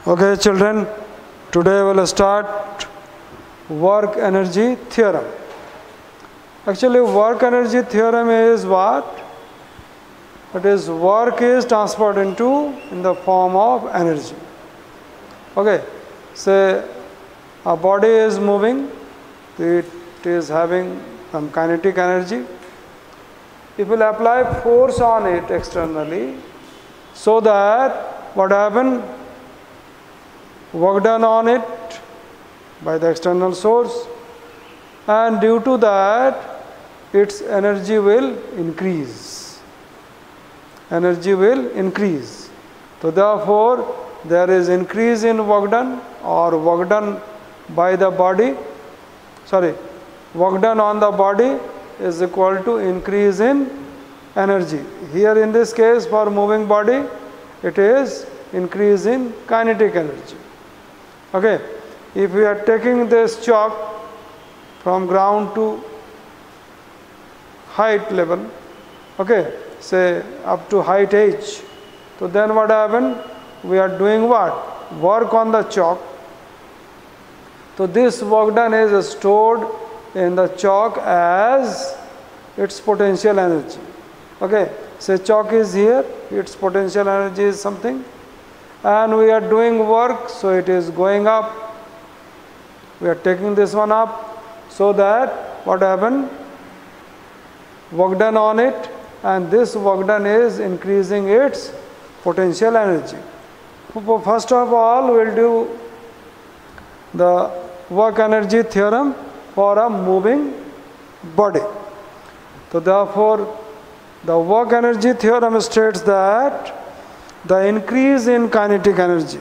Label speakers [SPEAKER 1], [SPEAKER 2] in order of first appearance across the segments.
[SPEAKER 1] Okay, children, today we'll start work energy theorem. Actually, work energy theorem is what? It is work is transferred in the form of energy. Okay, say a body is moving, it is having some kinetic energy. If we apply force on it externally, so that what happen? Work done on it by the external source, and due to that its energy will increase. Energy will increase. So therefore there is increase in work done or work done by the body. Work done on the body is equal to increase in energy. Here in this case for moving body it is increase in kinetic energy. Okay, if we are taking this chalk from ground to height level, okay, say up to height h, so then what happen? We are doing what? Work on the chalk. So this work done is stored in the chalk as its potential energy. Okay, say chalk is here, its potential energy is something, and we are doing work, so it is going up. We are taking this one up, so that what happened? Work done on it, and this work done is increasing its potential energy. First of all, we will do the work energy theorem for a moving body. So therefore the work energy theorem states that the increase in kinetic energy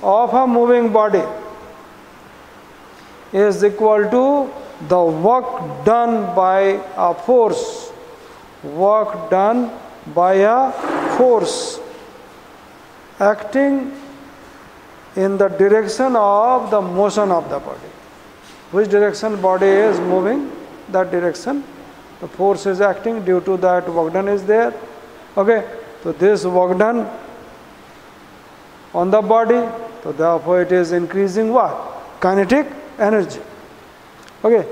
[SPEAKER 1] of a moving body is equal to the work done by a force. Work done by a force acting in the direction of the motion of the body. Which direction body is moving, that direction the force is acting, due to that work done is there. Okay, so this work done on the body, so therefore it is increasing what? Kinetic energy. Okay,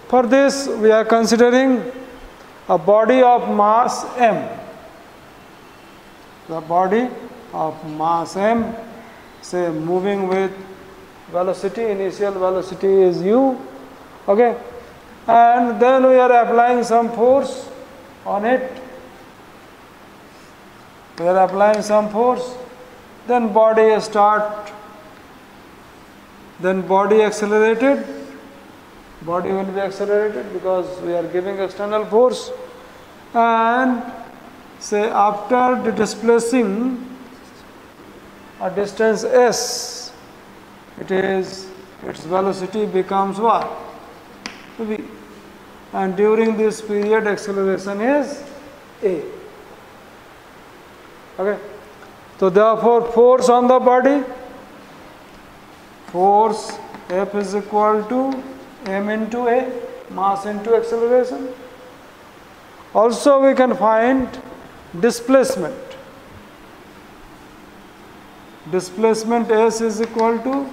[SPEAKER 1] for this we are considering a body of mass m. The body of mass m, say moving with velocity, initial velocity is u. Okay, and then we are applying some force on it. We are applying some force, then body accelerated. Body will be accelerated because we are giving external force, and say after displacing a distance s, its velocity becomes what? V. And during this period acceleration is a. Okay, so therefore force on the body, force F is equal to m into a, mass into acceleration. Also we can find displacement. Displacement s is equal to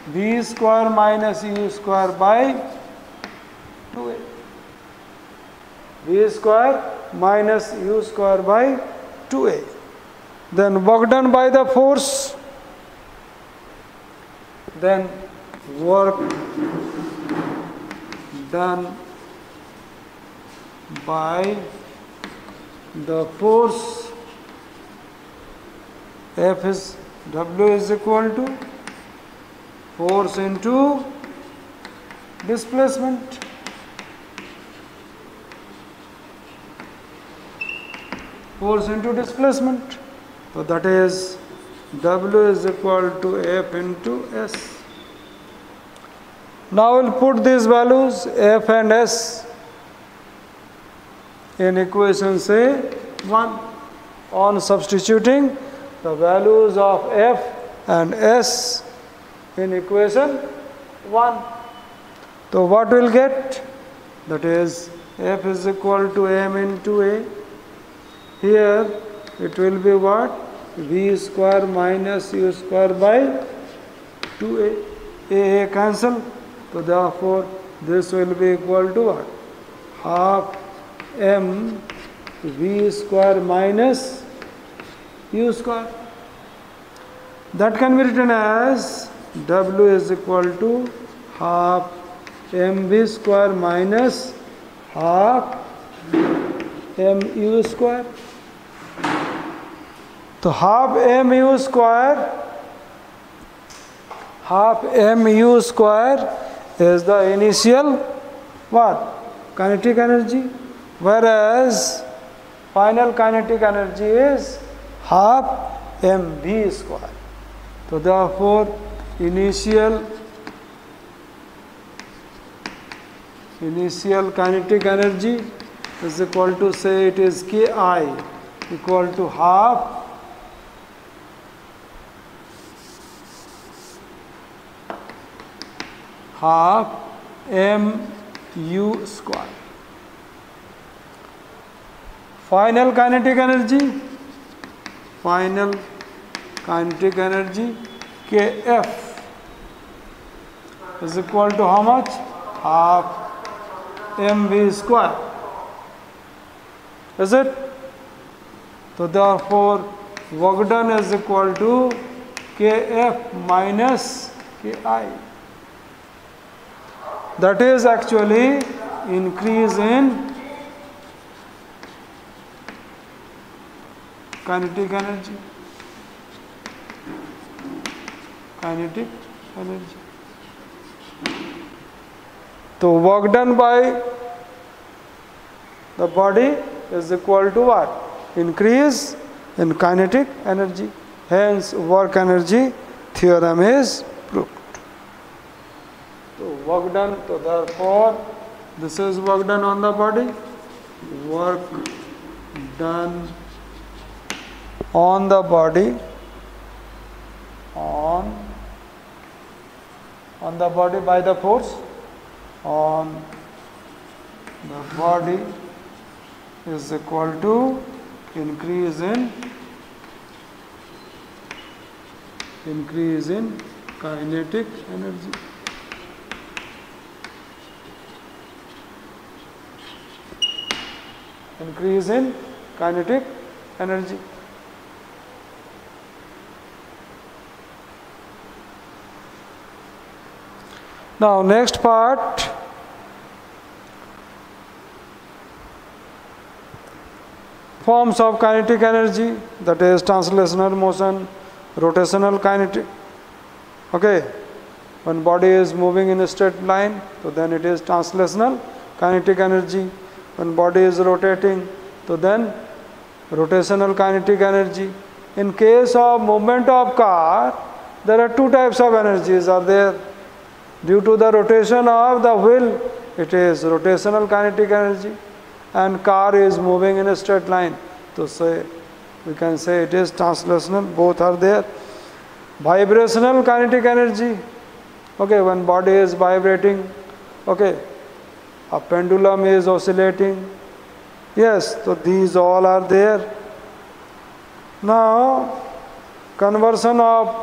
[SPEAKER 1] v square minus u square by 2a. v square minus u square by 2a. Then work done by the force, then work done by the force, F is W is equal to force into displacement. Force into displacement. So that is W is equal to F into S. Now we'll put these values F and S in equation say 1. On substituting the values of F and S in equation 1. So what we'll get? That is F is equal to m into a. Here it will be what? V square minus U square by 2A. A cancel. So therefore this will be equal to what? Half m V square minus U square. That can be written as W is equal to half mv square minus half mu square. So half mu square is the initial what? Kinetic energy, whereas final kinetic energy is half mv square. So therefore initial kinetic energy is equal to, say it is Ki equal to half mu square. Final kinetic energy Kf is equal to how much? Half mv square. Is it? So therefore work done is equal to Kf minus Ki. That is actually increase in kinetic energy. So work done by the body is equal to what? Increase in kinetic energy. Hence work energy theorem is proved. So work done, so therefore this is work done on the body. Work done on the body, on the body by the force on the body is equal to increase in kinetic energy. Increase in kinetic energy. Now next part, forms of kinetic energy, that is translational motion, rotational kinetic. Okay, when body is moving in a straight line, so then it is translational kinetic energy. When body is rotating, so then rotational kinetic energy. In case of movement of car, there are two types of energies are there. Due to the rotation of the wheel, it is rotational kinetic energy, and car is moving in a straight line. So say we can say it is translational, both are there. Vibrational kinetic energy. Okay, when body is vibrating, okay, a pendulum is oscillating. Yes, so these all are there. Now, conversion of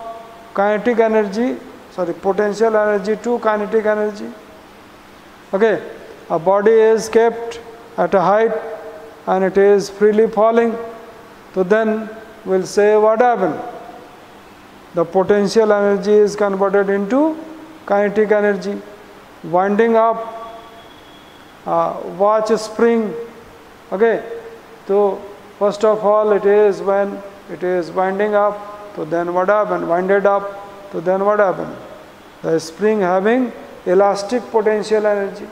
[SPEAKER 1] kinetic energy, potential energy to kinetic energy. Okay, a body is kept at a height and it is freely falling. So then we'll say what happened? The potential energy is converted into kinetic energy. Winding up watch spring. Okay, so first of all it is when it is winding up, so then what happened? Winded up, so then what happened? The spring having elastic potential energy,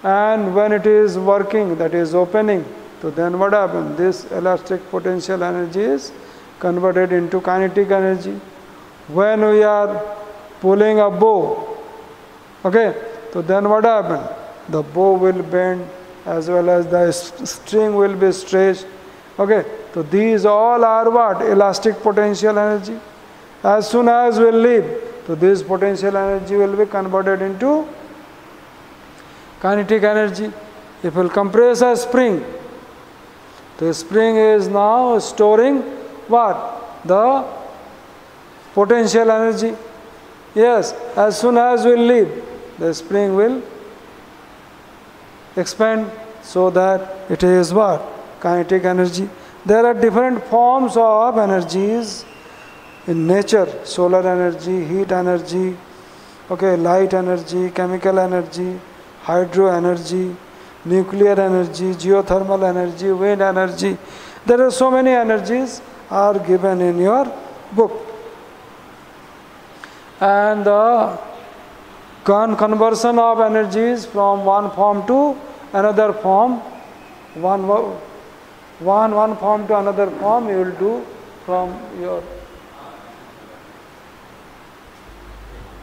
[SPEAKER 1] and when it is working, that is opening, so then what happened? This elastic potential energy is converted into kinetic energy. When we are pulling a bow, okay, so then what happened? The bow will bend as well as the string will be stretched. Okay, so these all are what? Elastic potential energy. As soon as we leave, so this potential energy will be converted into kinetic energy. If we will compress a spring, The spring is now storing what? The potential energy. Yes, as soon as we leave, the spring will expand, so that it is what? Kinetic energy. There are different forms of energies in nature: solar energy, heat energy, okay, light energy, chemical energy, hydro energy, nuclear energy, geothermal energy, wind energy. There are so many energies are given in your book. And the conversion of energies from one form to another form, one form to another form you will do from your